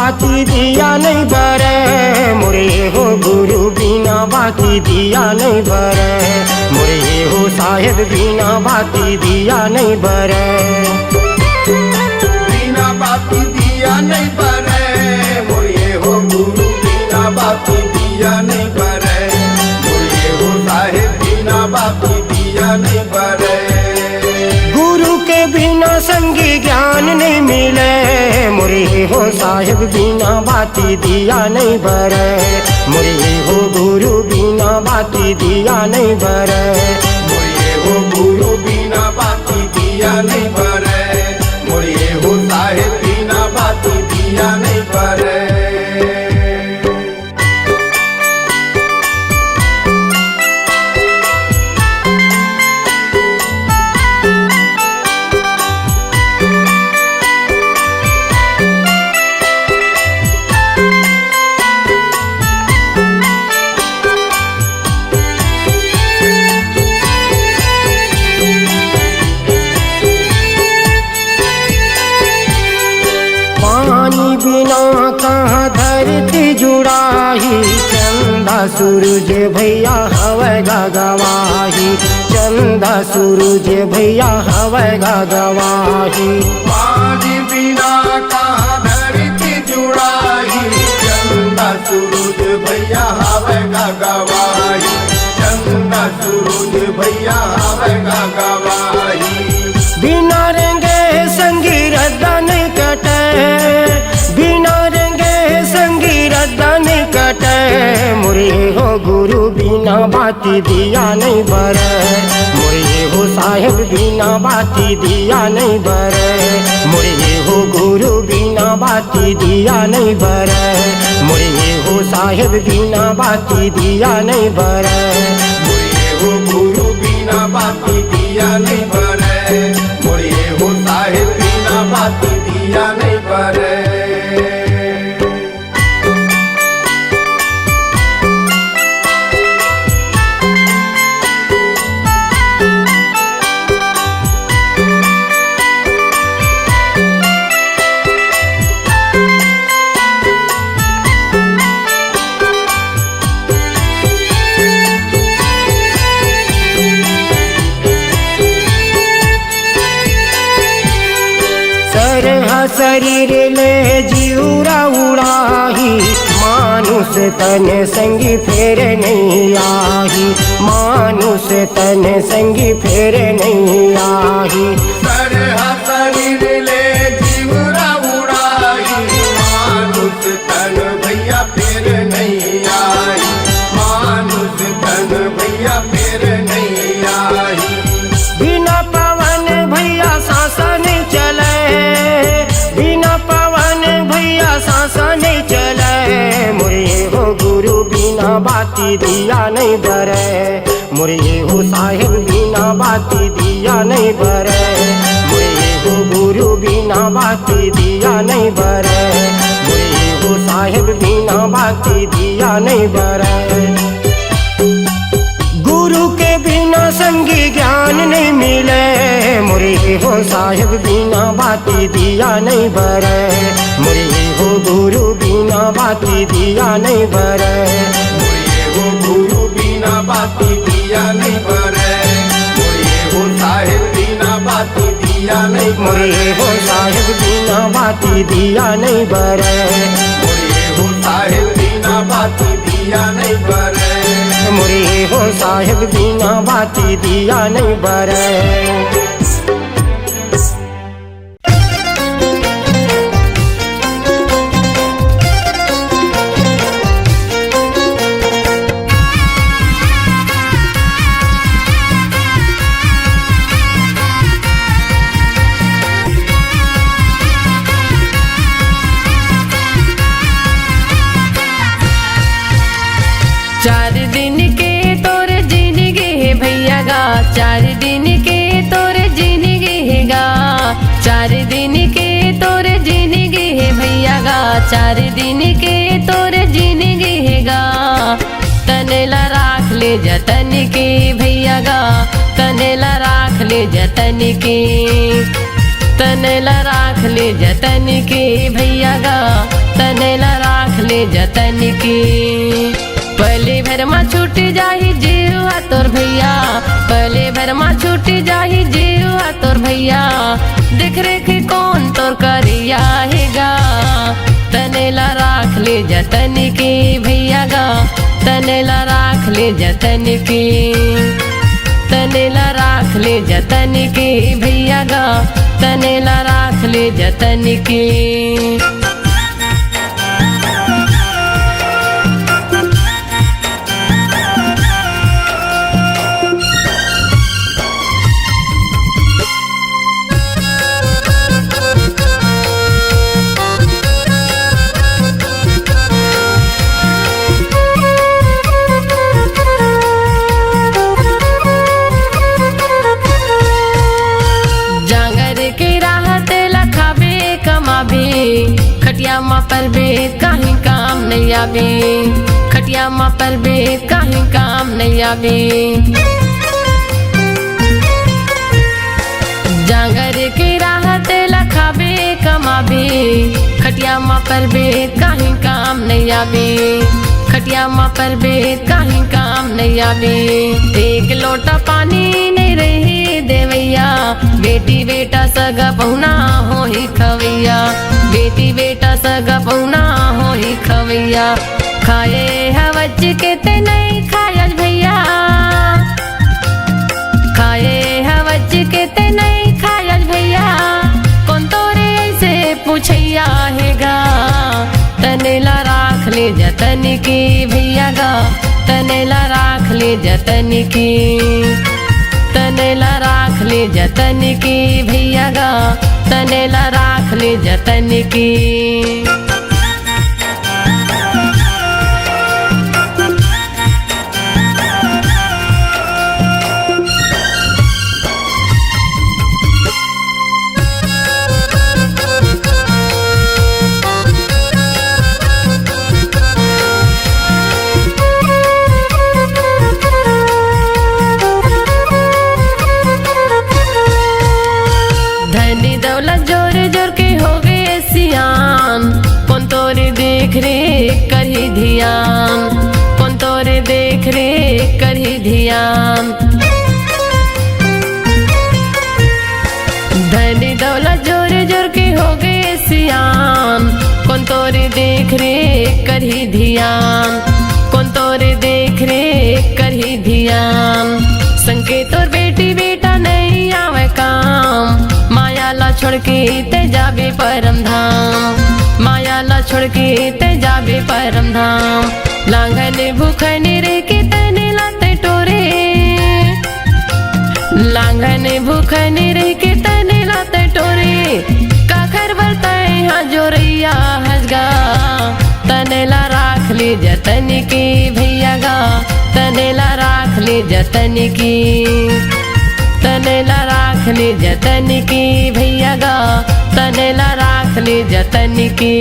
बाती दिया नहीं बरे, मोरे हो गुरु बिना बाती दिया नहीं बरे, मोरे हो साहेब बिना बाती दिया नहीं बरे। बिना बाती दिया नहीं बरे, मोरे हो गुरु बिना बाती दिया नहीं बरे, मोरे हो साहेब बिना बाती दिया नहीं बरे। गुरु के बिना संगी ज्ञान नहीं मिले, मोरे हो साहेब बिना बाती दिया नहीं बरे, मोरे हो गुरु बिना बाती दिया नहीं बरे, मोरे हो गुरु बिना बाती दिया नहीं बरे, मोरे हो साहेब बिना बाती दिया नहीं बरे। बिना कहाँ धरती जुड़ाही, चंदा सूरज भैया हवे गवाही, चंदा सूरज भैया हवे गवाही। पानी बिना कहाँ धरती जुड़ाही, चंदा सूरज भैया हवे गवाही, चंदा सूरज भैया हवे गवाही। बिना रंगे संगी रद्दा नहीं कटे, बिना रंगे संगी रद्दा नहीं कटे, मोरे हो गुरु बिना बाती दिया नहीं बरे, मोरे हो साहेब बिना बाती दिया नहीं बरे, मोरे हो गुरु बिना बाती दिया नहीं बरे, मोरे हो साहेब बिना बाती दिया नहीं बरे, मोरे हो गुरु बिना बाती दिया नहीं बरे, मोरे हो साहेब बिना बाती दिया नहीं बरे। शरीर ले जीवरा उड़ाही, मानुष तन संगी फेर नहीं आही, मानुष तन संगी फेर नहीं आही। शरीर ले जीवरा उड़ाही, मानुष तन भैया फेर नहीं आई, मानुष तन भैया फेर नहीं आई। बिना पवन भैया सांसा नहीं चले, बिना पवन भैया सांसा नहीं चले, मोरे हो गुरु बिना बाती दिया नहीं बरे, मोरे हो साहेब बिना बाती दिया नहीं बरे, मोरे हो गुरु बिना बाती दिया नहीं बरे, मोरे हो साहेब बिना बाती दिया नहीं बरे। गुरु के बिना संगी ज्ञान नहीं मिले, मोरे हो साहेब बिना बाती दिया नहीं बरे, मोरे हो गुरु बिना बाती दिया नहीं बरे, मोरे हो गुरु बिना बाती दिया नहीं बरे, मोरे हो साहेब बिना बाती दिया नहीं बरे, मोरे हो साहेब बिना बाती दिया नहीं बरे, मोरे हो साहेब बिना बाती दिया नहीं बरे, मोरे हो साहेब बिना बाती दिया नहीं बरे। चार दिन के तोर जिंदगी है भैया गा, चार दिन के तोर जिंदगी है गा, चार दिन के तोर जिंदगी है भैया गा, चार दिन के तोर जिंदगी है गा। तनेला राख ले जतन के भैया गा, तनेला राख ले जतन के, तनेला राख ले जतन के भैया गा, तन ले जतन की। पहले भर में छूट जाही जीवा तोर भैया, पहले भर में छूट जाही जीवा तोर भैया, देख रेख कौन तोर करिया हेगा, तनेला राख ले जतन की भैया गा, तनेला राख ले जतन की, तनेला राख ले जतन की भैया गा, तनेला राख ले जतन की। खटिया माँ पर बेद कहीं काम नहीं आवे, खटिया माँ पर बेद कहीं काम नहीं आवे, जांगर के राहत लखाबे कमाबे, खटिया माँ पर बेद कहीं काम नहीं आवे, खटिया माँ पर बेद कहीं काम नहीं आवे। एक लोटा पानी नहीं रही देवैया, बेटी बेटा सगा पहुना हो ही खवैया, बेटी बेटा सगा पहुना हो ही खवैया, खाए हवज के ते नहीं खायज भैया, खाए हवज के ते नहीं खायज भैया, कौन तोरे ऐसे पूछैया हेगा, तनेला राख ले जतन की भैया गा, तनेला राख ले जतन की, तनेला राख ले जतन की भैया गा, तनेला राख ले जतन की। धनी दौलत जोर जोर के हो गए सियान, कौन तोरे देख रे करही ध्यान, कौन तोरे देख रे करही ध्यान, धनी दौलत जोर जोर के हो गए सियान, कौन तोरे देख रे करही ध्यान, कौन तोरे देख रे करही ध्यान, संके तोर बेटी बेटा नहीं आवे काम, माया ला छोड़ के ते जाबे परम धाम, माया ला छोड़ के ते जाबे परम धाम, लांघन भूखन रे के तने लाते टोरे, लांघन भूखन रे के तने लाते टोरे, काखर बरता यहाँ जोरैया हसगा, तनेला राख ले जतन की भैया गा, तनेला राख ले जतन की, तनेला राख ले जतन की भैया गा, तनेला राख ले जतन की।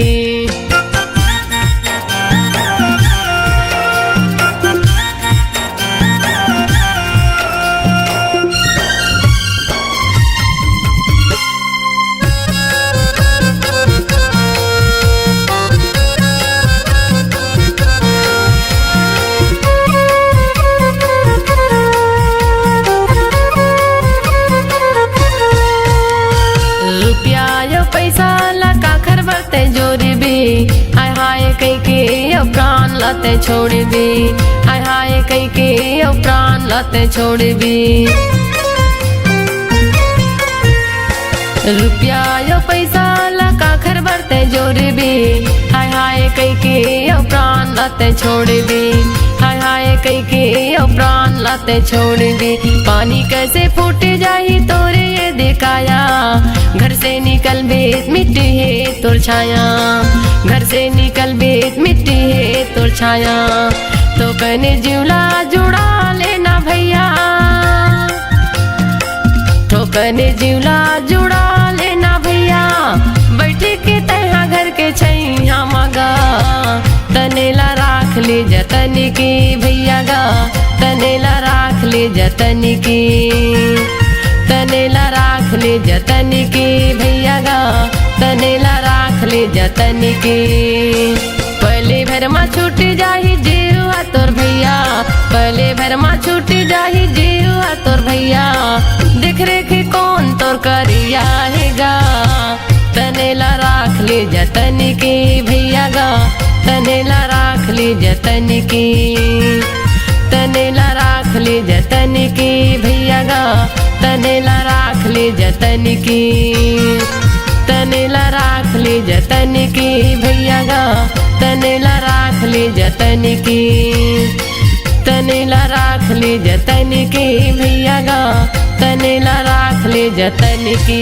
पैसा ला काखर बरते जोरी भी, हाय हाय कई के अब प्राण लाते छोड़ भी, हाय हाय कई के अब प्राण लाते छोड़ भी, रुपया यो पैसा ला काखर बरते जोरी भी, हाय हाय कई के अब प्राण लाते छोड़ भी, हाय हाय कई के अब प्राण लाते छोड़ भी, पानी कैसे फूट जाही तोरे ये दिखाया, घर से निकल बेत मिट्टी है तोर छाया, घर से निकल बेत मिट्टी है तोर छाया, तो कने जिवला जुड़ा लेना भैया, तो कने जिवला जुड़ा लेना भैया, बैठे के तहा घर के छैया मगा, तनेला राख ले जतन की भैया गा, तनेला राख ले जतन की, तनेला राख ले जतन की भैया गा, तनेला राख ले जतन की। पहले भर छूट जाही जीवा तोर भैया, पले भर माँ छूट जाही जीवा तोर भैया। देख रेख कौन तोर करिया हैगा, तनेला राख ले जतन की भैया गा, तनेला राख ले जतन की, तनेला राख ले जतन की भैया गा, तनेला राख ले जतन की, तनेला राख ले जतन की भैया गा, तनेला राख ले जतन की, तनेला राख ले जतन की भैया गा, तनेला राख ले जतन की।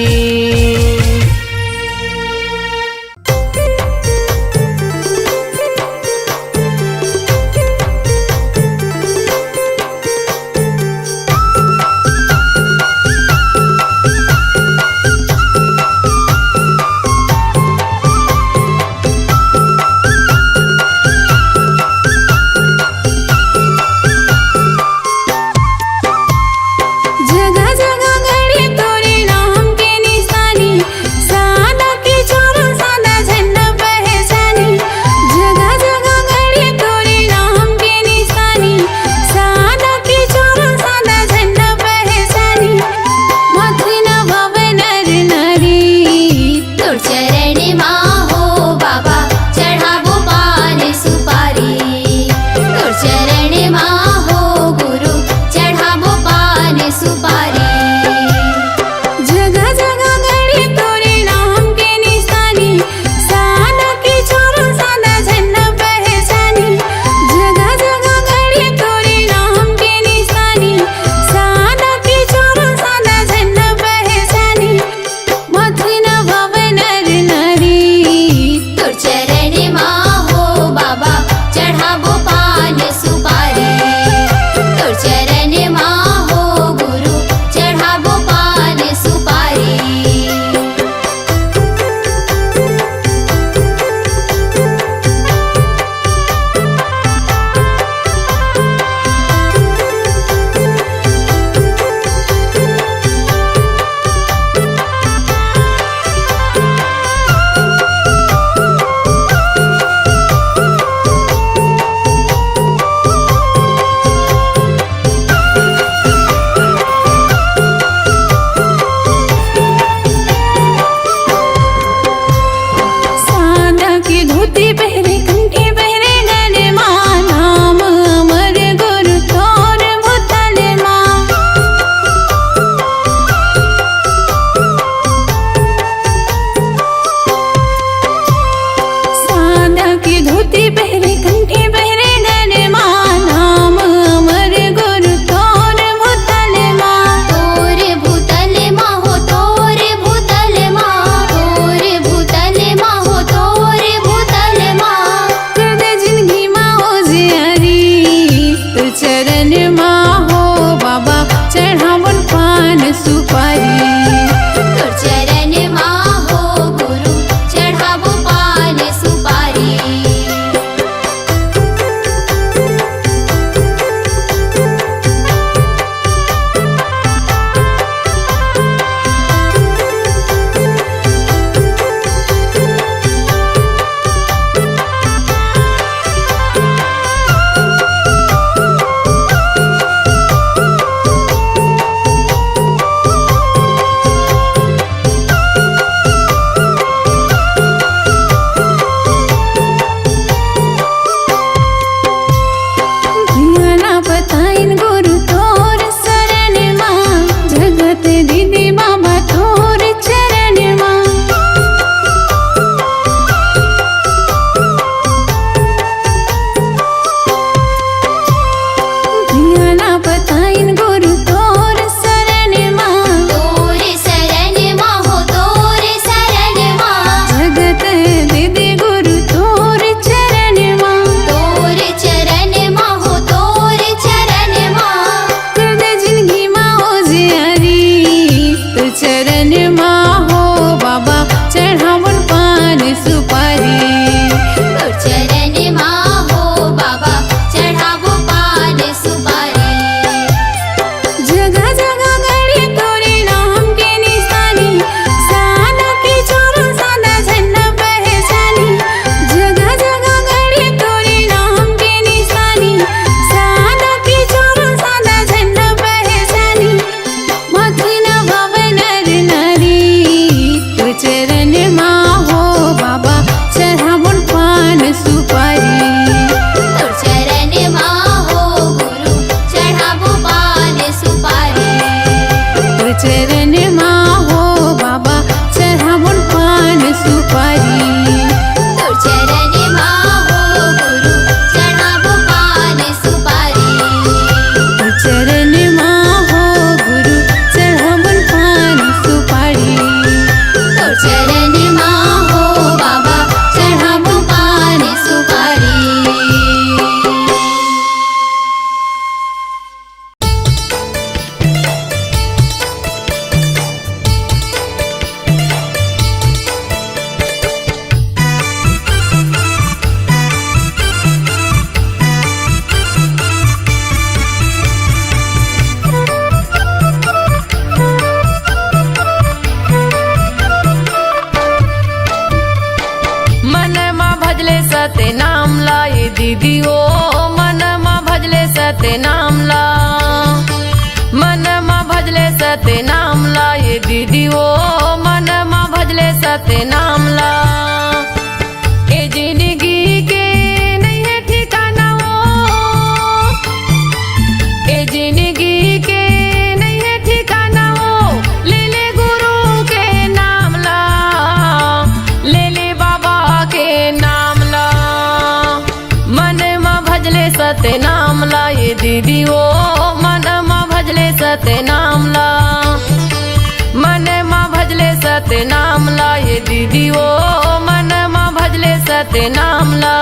सत्य नाम ला ये दीदी ओ मन माँ भजले सत्य नाम ला मन माँ भजले सत्य नाम ला ये दीदी ओ मन माँ भजले सत्य नाम ला ए जिंदगी के नहीं है ठिकाना वो ए जिंदगी के नहीं है ठिकाना वो ले ले गुरु के नाम ला ले ले बाबा के नाम ला मन माँ भजले सत्य नाम ला ये दीदी ओ मन माँ भजले सत्य नाम ला मन माँ भजले सत्य नाम ला ये दीदी ओ मन माँ भजले सत्य नाम ला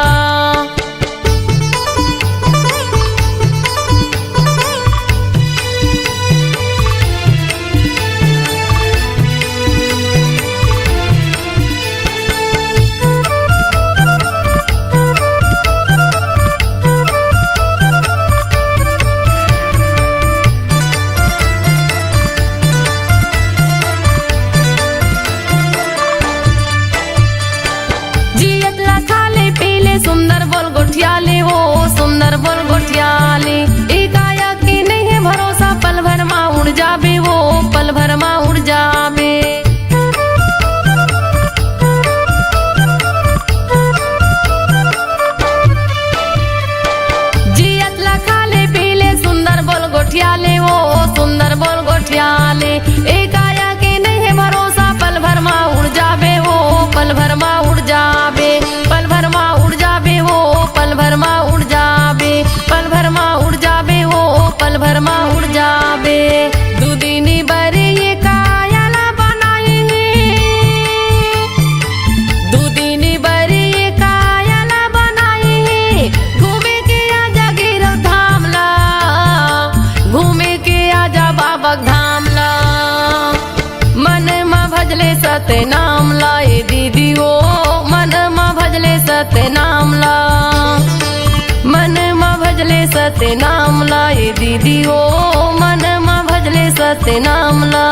सुंदर बोल गोठियाले हो सुंदर बोल गोठियाले एकाया की नहीं है भरोसा पल भर माँ उड़ जाबे वो पल भर माँ उड़ जाबे जियत ला खाले पीले सुंदर बोल गोठियाले वो सुंदर बोल गोठियाले एकाया की नहीं है भरोसा पल भर माँ उड़ जाबे वो पल भर माँ उड़ जाबे पल भर माँ उड़ जाबे वो पल भर माँ उड़ जाबे पल भर माँ उड़ जाबे वो पल भर माँ उड़ जाबे दुदिनी बरे ये कायाला बनाए दुदिनी बरे ये कायाला बनाए घूमे के आजा गिरव धाम ला घूमे के आजा बाबा धाम ला मन माँ भजले सत्य नाम ला ये दीदी ओ मन माँ भजले सत्य नाम ला मन माँ भजले सत्य नाम ला ये दीदी ओ मन माँ भजले सत्य नाम ला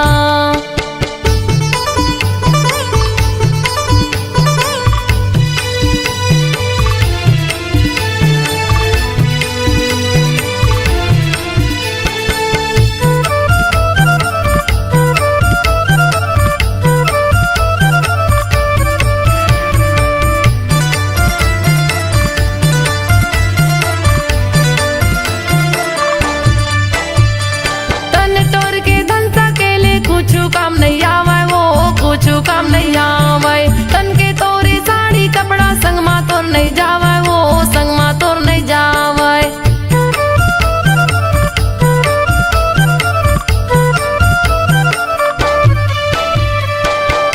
काम नहीं आवे वो कुछ काम नहीं आवे तन के तोरी साड़ी कपड़ा संग मा तोर नहीं जावे वो संग मा तोर नहीं जावे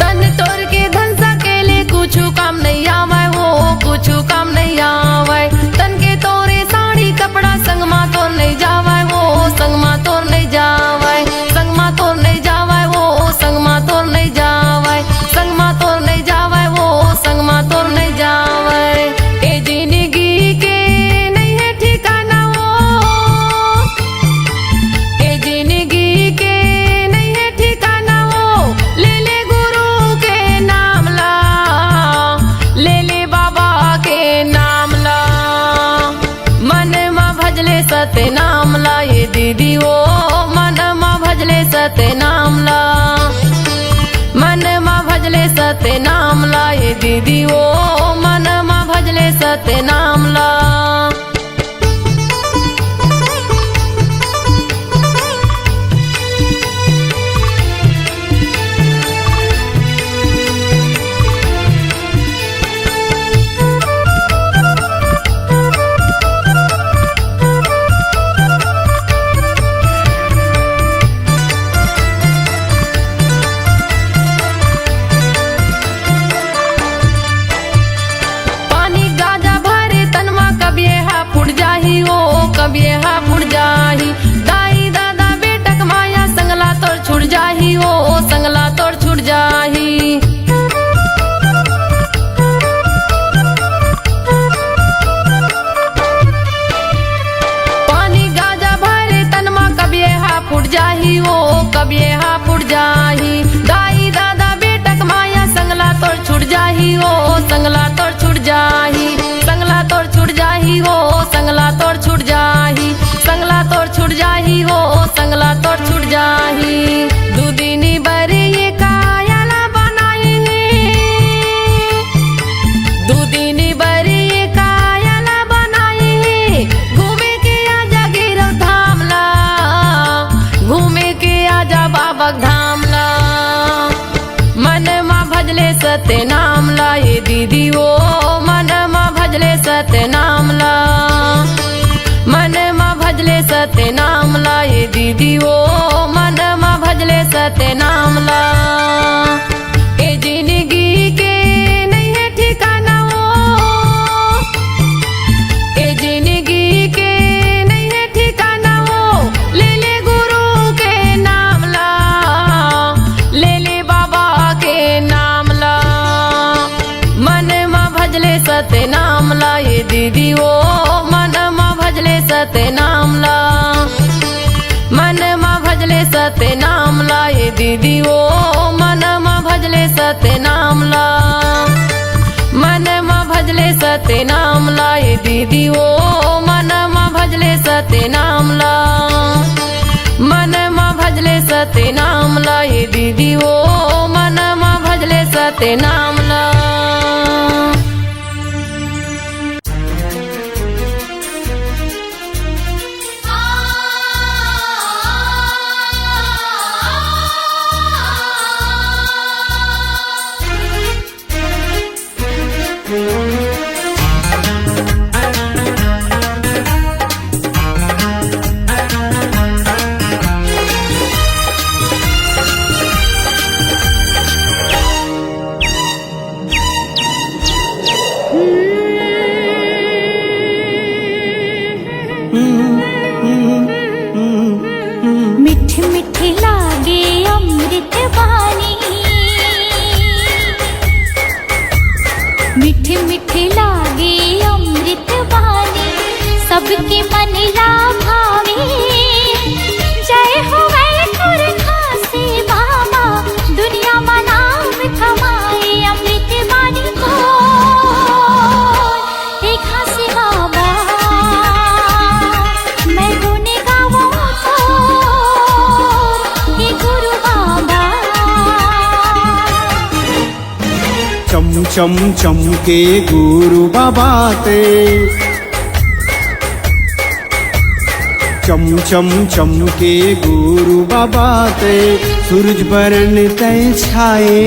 तन तोर के धन सकेले कुछ काम नहीं आवे वो कुछ काम नहीं आवे तन के तोरे साड़ी कपड़ा संग मा तोर नहीं जावे वो संग मा तोर नहीं जावे संग मा तोर नहीं जावे संग माँ तोर नहीं जावे संग माँ तोर नहीं जावे वो संग माँ तोर नहीं जावे ए जिंदगी के नहीं है ठिकाना वो ए जिंदगी के नहीं है ठिकाना वो ले ले गुरु के नाम ला ले ले बाबा के नाम ला मन माँ भजले सत्य नाम ला ये दीदी ओ मन माँ भजले सत्य नाम ला मन माँ भजले सत्य नाम ला ये दीदी ओ मन माँ भजले सत्य नाम ला कभी हा फुट जाही दाई दादा बेटक माया संगला तोड़ छुट जाही ओ संगला तोड़ छुट जाही पानी गाजा भरे तनमा कभी हा फुट जाही ओ कभी हा फुट जाही दाई दादा बेटक माया संगला तोड़ छुट जाही ओ संगला तोड़ छुट जाही संगला सत्य नाम ला ये दीदी वो मन मा भजले सत्य नाम ला मन मा भजले सत्य नाम ला ये दीदी वो मन मा भजले सत्य नाम ला ए जिंदगी के नहीं है ठिकाना वो ए जिंदगी के नहीं है ठिकाना वो ले ले गुरु के नाम ला ले ले बाबा के नाम ला मन मा भजले सत्य नाम ला ये दीदी वो मन मा भजले सत्य नाम ला मन मा भजले सत्य नाम ला ये दीदी वो मन मा भजले सत्य नाम ला मन मा भजले सत्य नाम ला ये दीदी वो मन मा भजले सत्य नाम ला मन मा भजले सत्य नाम ला ये दीदी वो मन मा भजले सत्य नाम ला मिठी मिठी लागे अमृत वाणी मिठी मिठी लागे अमृत वाणी सबके मन ला भावे जय हो वैकुर खासे बाबा दुनिया में नाम कमाए अमृत वाणी को एक खासे बाबा मैं गुने गाऊं तो ये गुरु बाबा चम चम चमके गुरु बाबा ते चम चम चमके गुरु बाबा ते सूरज बरन तय छाए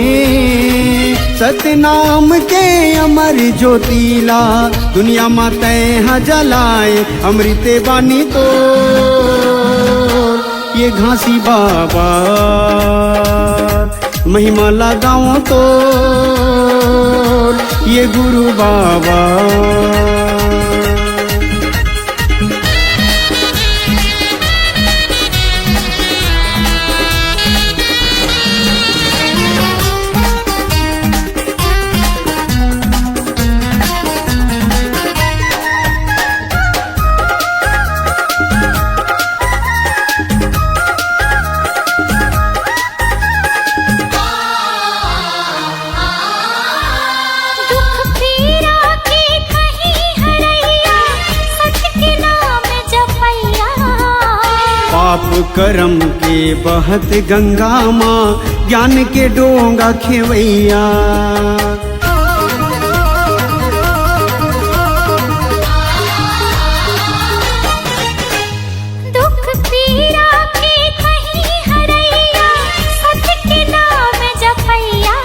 सतनाम के अमर ज्योतिला दुनिया में तय जलाए अमृत बानी तो ये घासी बाबा महिमा लगाओ तो ये गुरु बाबा पाप करम के बहत गंगा माँ ज्ञान के डोंगा खेवैया दुख पीरा के कहीं हरैया सत्य के नाम जपैया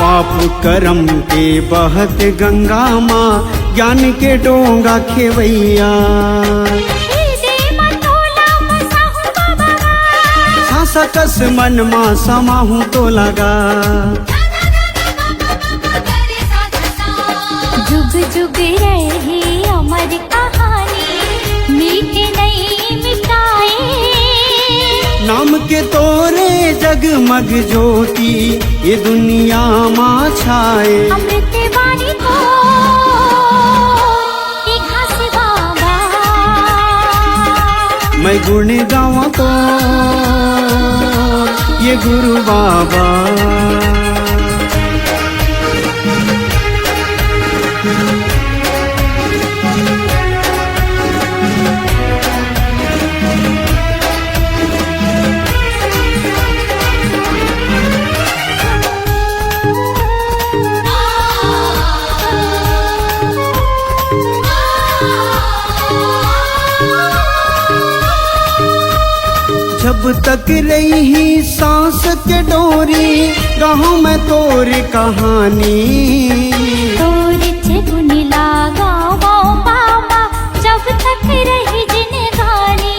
पाप करम के बहत गंगा माँ ज्ञान के डोंगा खेवैया सकस मन मा समाहूं तो लगा जुग जुग रहे अमर कहानी मीटे नहीं मिटाए नाम के तोरे जगमग ज्योति ये दुनिया मा छाए अमृत वाणी को एक खासे बाबा मैं गुण गावा तो ये गुरु बाबा जब जब तक रही सांस के डोरी गाँव में तोर कहानी। तोर चुन लागा वो बाबा जब तक रही जिंदगानी।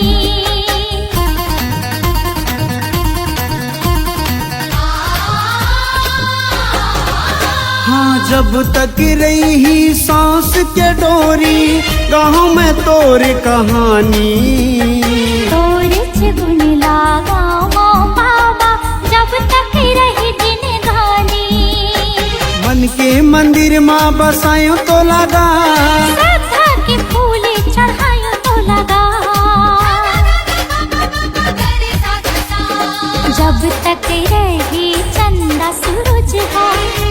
हाँ जब तक रही सांस के डोरी गाँव में तोर कहानी। तोर चुन लागा वो बाबा जब तक रही जिंदगानी। मन के मंदिर माँ बसायो तो लगा, श्रद्धा के फूल चढ़ायो तो लगा। जब तक रही चंदा सूरज का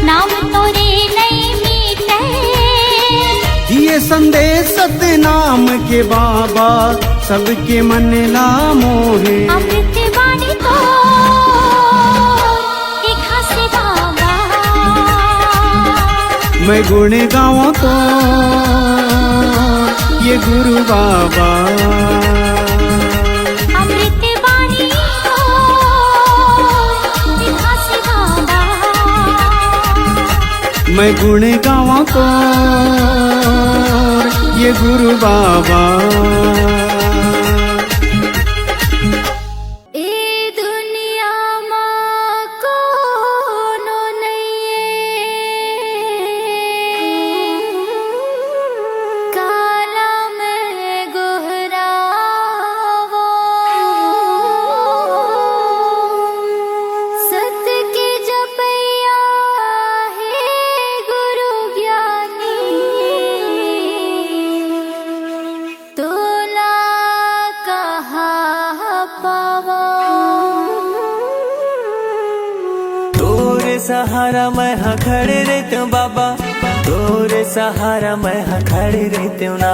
नाम तोरे नहीं मिटे। ये संदेश सतनाम के बाबा सबके मन ला मोहे। अमृत वाणी तो एक हंसी बाबा। मैं गुण गाऊं तो ये गुरु बाबा। अमृत वाणी तो एक हंसी बाबा। मैं गुण गाऊं तो ये गुरु बाबा। ए दुनिया माँ कोनो नहीं काला में गोहरावो। सत्य के जपैया है गुरु ज्ञानी। तोला कहाँ पावो। तोरे सहारा मैं हाँ खड़े रहते हूँ बाबा, तोरे सहारा मैं हाँ खड़े रहते हूँ ना।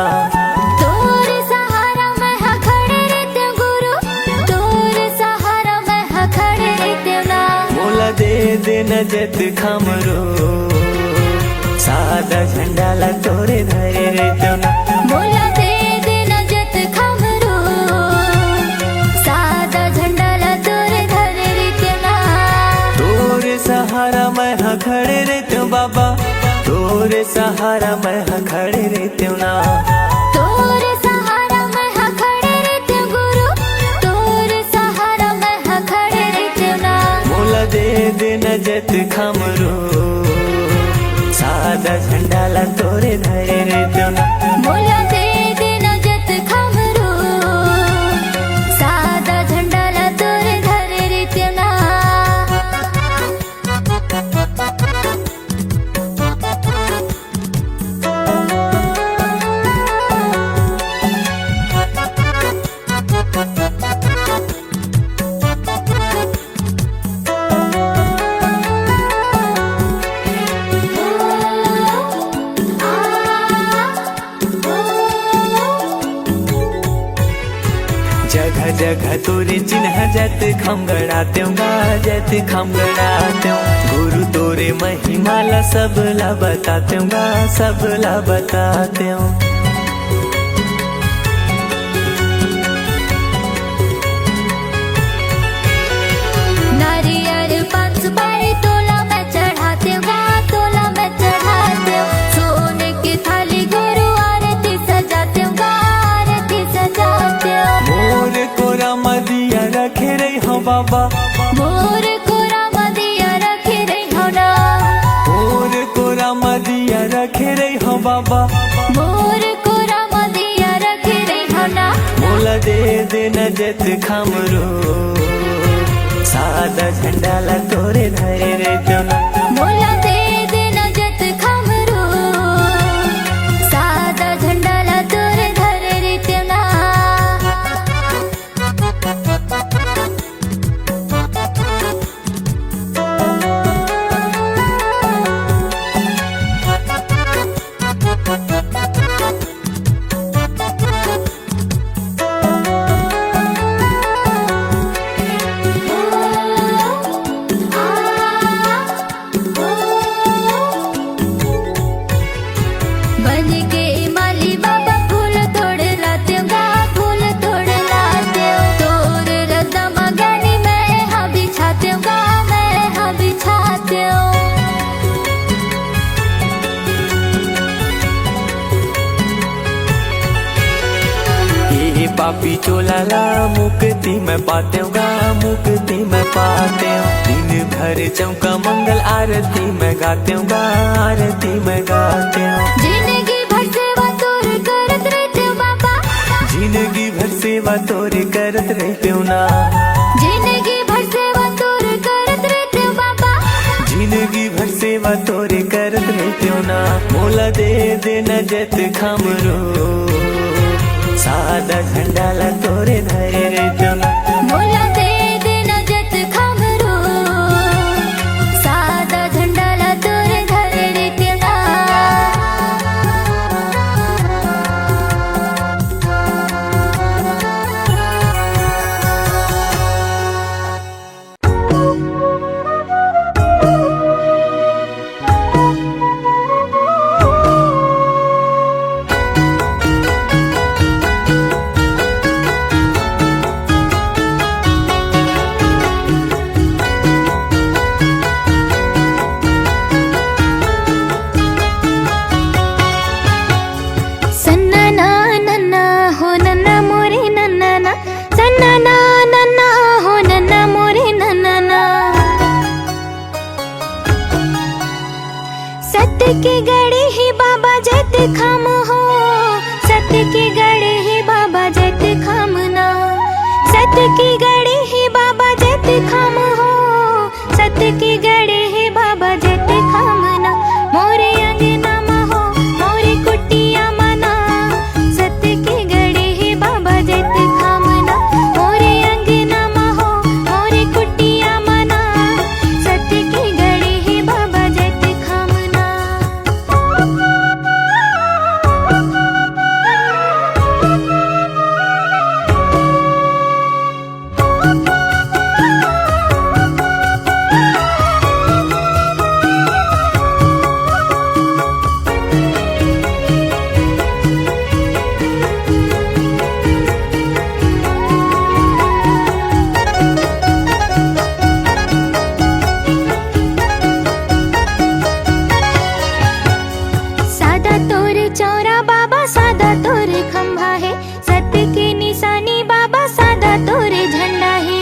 तोरे सहारा मैं हाँ खड़े रहते हूँ गुरु। तोरे सहारा मैं हाँ खड़े रहते हूँ ना। मोला दे देना जत खमरो, सादा झंडा ला तोरे धरे रहते हूँ ना। मोला दे देना जत खमरो, सादा झंडा ला तोरे धरे रहते हूँ ना। तोरे सहारा मैं हाँ खड़े रहते हूँ बाबा, तोरे सहारा मैं हाँ खड़े रहते हूँ ना। तोरे सहारा मैं हाँ खड़े रहते हूँ गुरु। तोरे सहारा मैं हाँ खड़े रहते हूँ ना। मोला दे देना जत खमरो, सादा झंडा ला तोरे धरे रहते हूँ ना। मोला दे देना जत खमरो, सादा झंडा ला तोरे धरे रहते हूँ ना। जगह जगह तोरे चिन्ह जत खम गड़ाते हूँ गा, जत खम गड़ाते हूँ। गुरु तोरे महिमा ला सब ला बताते हूँ गा, सब ला बताते हूँ। नारियल पाँच सुपारी तोला मैं चढ़ाते हूँ गा, तोला मैं चढ़ाते हूँ। सोने की थाली गुरु आरती सजाते हूँ गा, आरती सजाते हूँ। मोर कोरा मदिया रखे रही हो बाबा, मोर कोरा मदिया रखे रही हो ना। मोर कोरा मदिया रखे रही हो बाबा। मोर कोरा मदिया रखे रही हो ना। मोला दे देना जत खमरो, सादा झंडा ला तोरे धरे रहते हूँ ना। मोला दे देना जत खमरो, सादा झंडा ला तोरे धरे रहते हूँ ना। पापी चोलाला मुक्ति में पाते गा मुक्ति में पाते दिन भर चौका मंगल आरती में गाते गा आरती में गाते जिंदगी भर सेवा तोर करत रहते बाबा, जिंदगी भर सेवा तोरे करत रहते ना जिंदगी भर सेवा तोर करत रहते बाबा, जिंदगी भर सेवा तोरे करत रहते ना मोला दे देना जत खमरो सादा झंडाला तोरे धरे रहते ना मोला दे देना जत खमरो सादा झंडाला तोर धरे रहते ना। सन्ना नन्ना हो नन्ना मोरे नन्ना ना, सन्ना नन्ना हो नन्ना मोरे नन्ना ना। सत्य के गड़े ही बाबा जत खाम हो, सत्य के गड़े ही बाबा जत खाम ना, सत्य के गड़े ही बाबा जत खाम हो, सत्य के गड़े ही बाबा जत खाम ना। मोरे अंगना मा हो मोरे कुटिया मना, सत्य के गड़े ही बाबा जत खाम ना। मोरे अंगना मा हो मोरे कुटिया मना, सत्य के गड़े ही बाबा जत खाम ना। सादा तोर चौरा बाबा सादा तोर खंभा है, सत्य के निशानी बाबा सादा तोर झंडा है।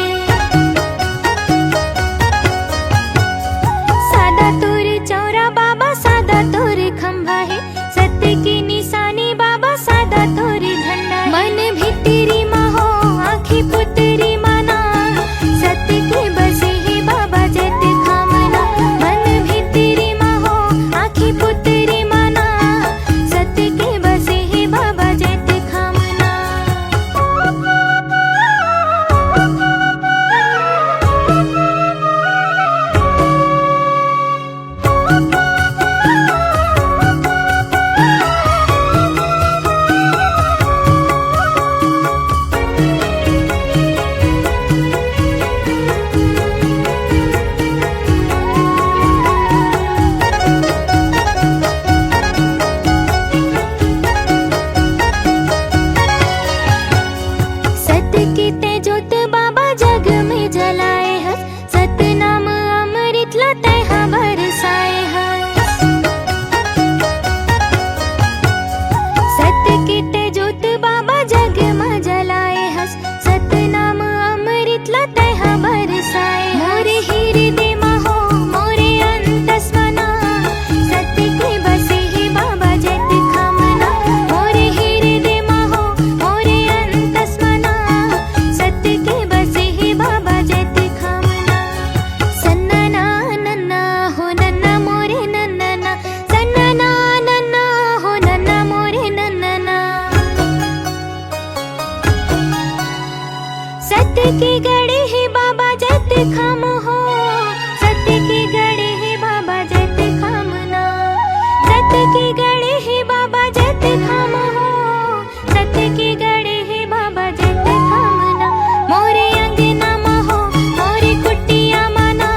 सादा तोर चौरा बाबा सादा तोर खंभा है, सत्य की निशानी बाबा सादा तोर झंडा है। मन भीतरी मा हो आँखी पुतरी मना, सत्य के बसे ही बाबा जत खामना। मन भीतरी मा हो आँखी पुतरी मना, सत्य के बसे ही बाबा जत खामना। सत्य की तेजोत बाबा जग में जलाए हस, सत्य नाम अमृत लते हाँ बरसाए हस। सत्य की तेजोत बाबा जग में जलाए हस, सत्य नाम अमृत लते हाँ बरसाए। मोरे हृदय मा हो मोरे अंतस्मना, सत्य के बसे ही बाबा जत खामना। मोरे हृदय मा हो मोरे अंतस्मना, सत्य के बसे ही बाबा जत खामना। सन्ना नन्ना हो नन्ना मोरे नन्ना ना, सन्ना नन्ना हो नन्ना मोरे नन्ना ना। सत्य के गड़े ही बाबा जत खाम हो, सत्य के गड़े ही बाबा जत खामना। सत्य के गड़े ही बाबा जत खाम हो, सत्य के गड़े ही बाबा जत खामना। मोरे अंगना मा हो मोरे कुटिया मना,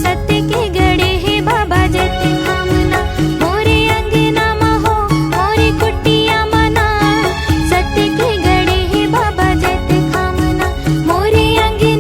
सत्य के गड़े ही बाबा जत खामना। मोरे अंगना मा हो मोरे कुटिया मना, सत्य के गड़े ही बाबा जत खामना। मोरे अंगना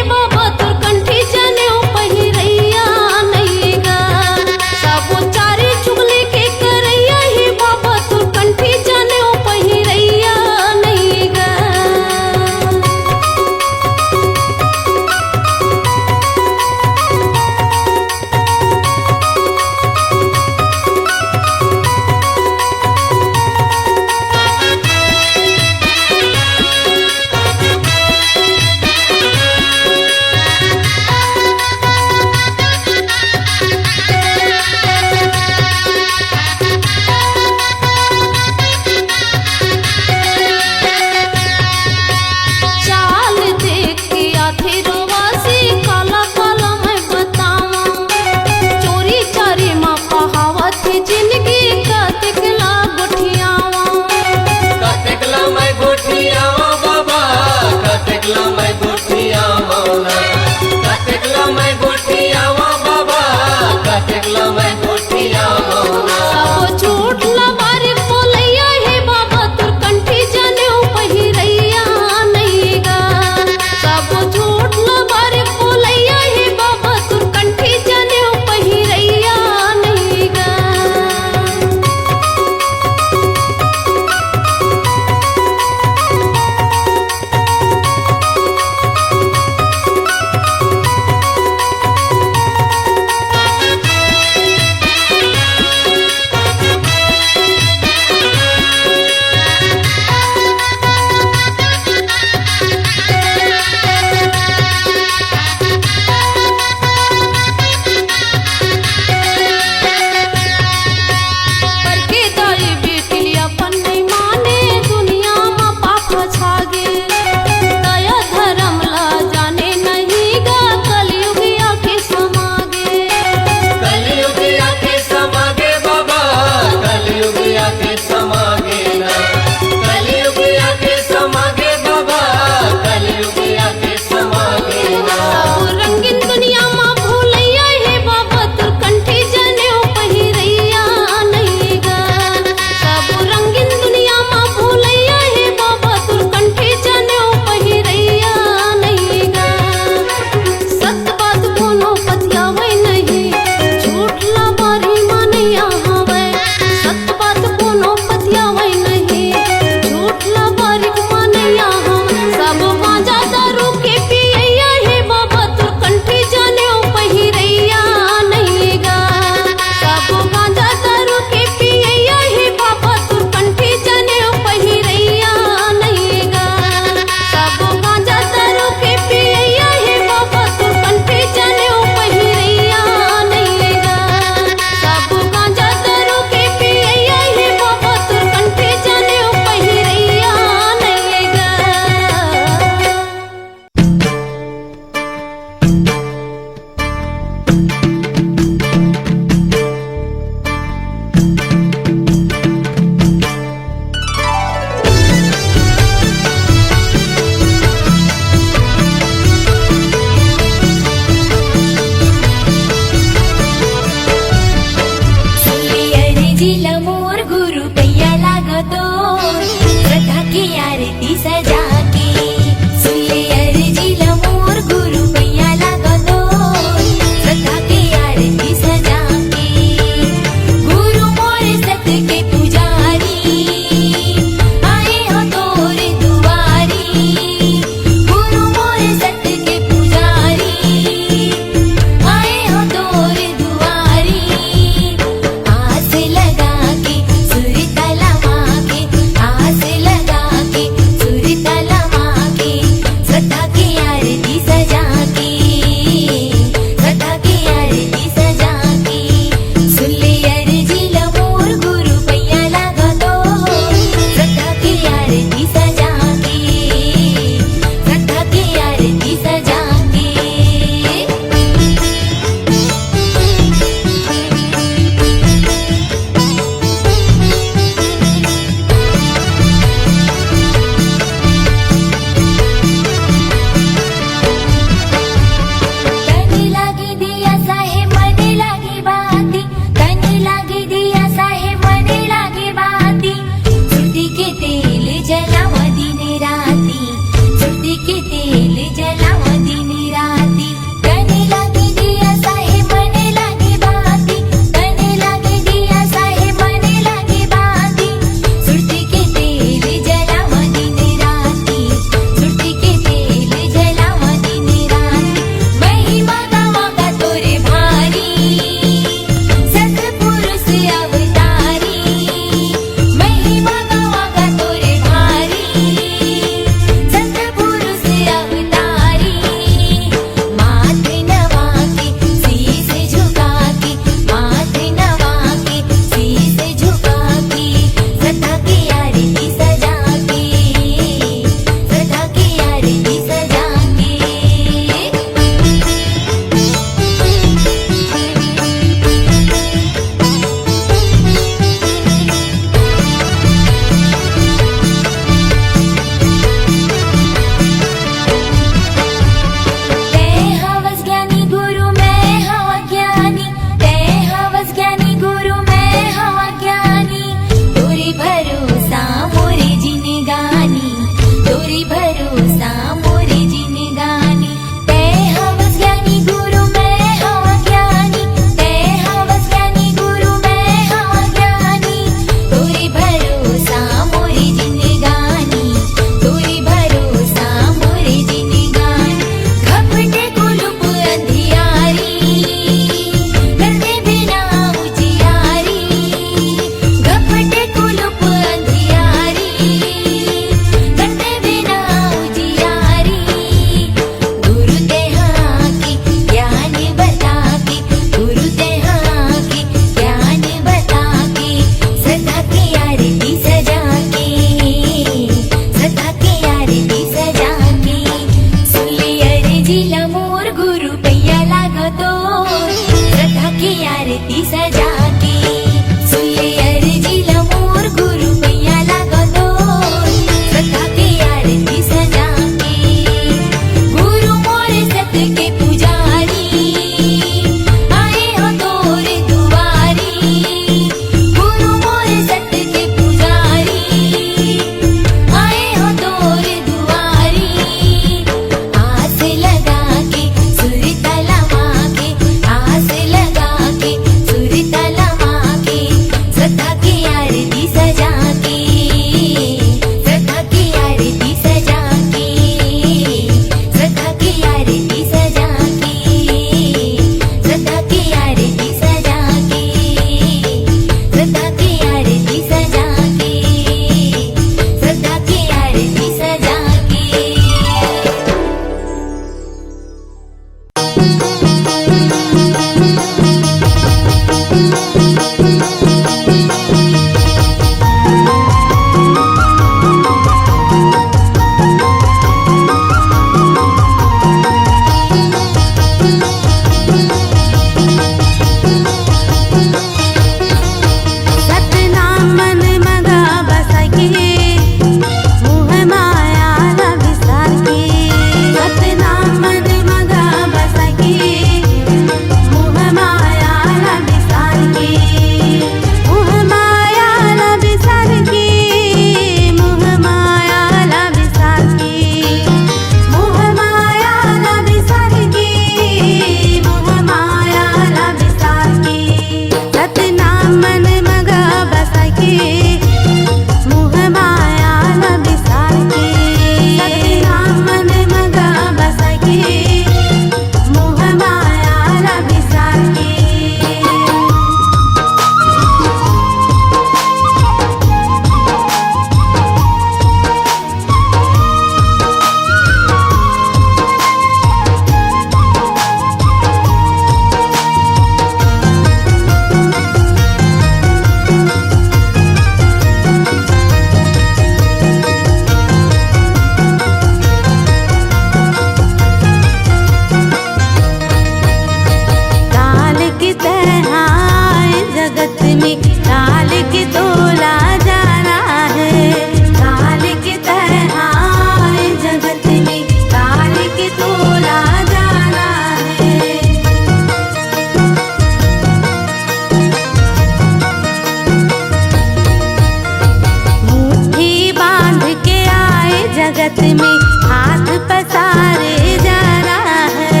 में हाथ पसारे जाना है।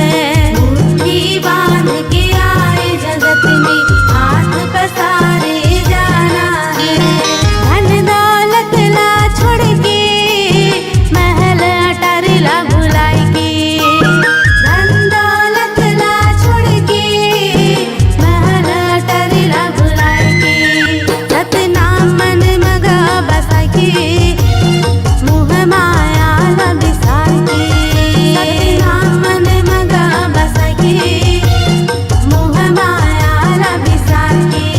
मुट्ठी बांध के आए जगत में हाथ पसारे जाना है। धन दौलत ला छोड़ के महल अटारी ला भुलाई के। धन दौलत ला छोड़ के महल अटारी ला भुलाई के। सतनाम मन मगा बसा के मोह माया ला बिसार के। सतनाम मन मगा बसा के मोह माया ला बिसार के।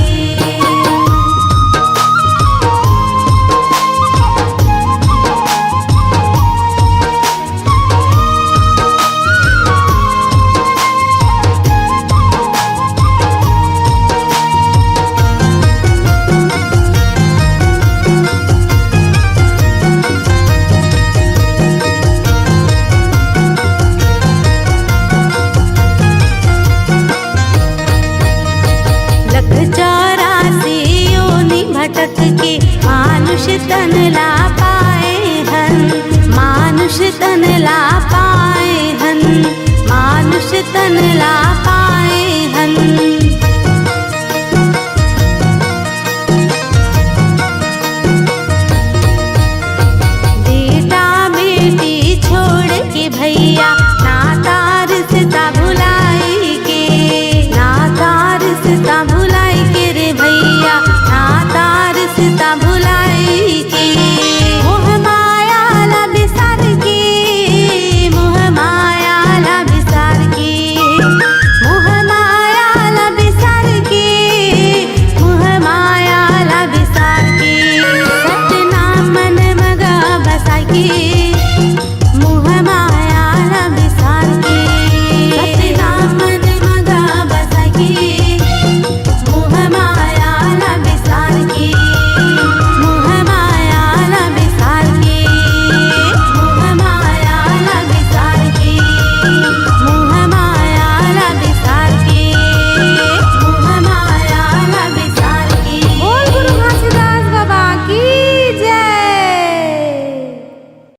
लख 84 योनि भटक के मानुष तन ला पाए हन। मानुष तन ला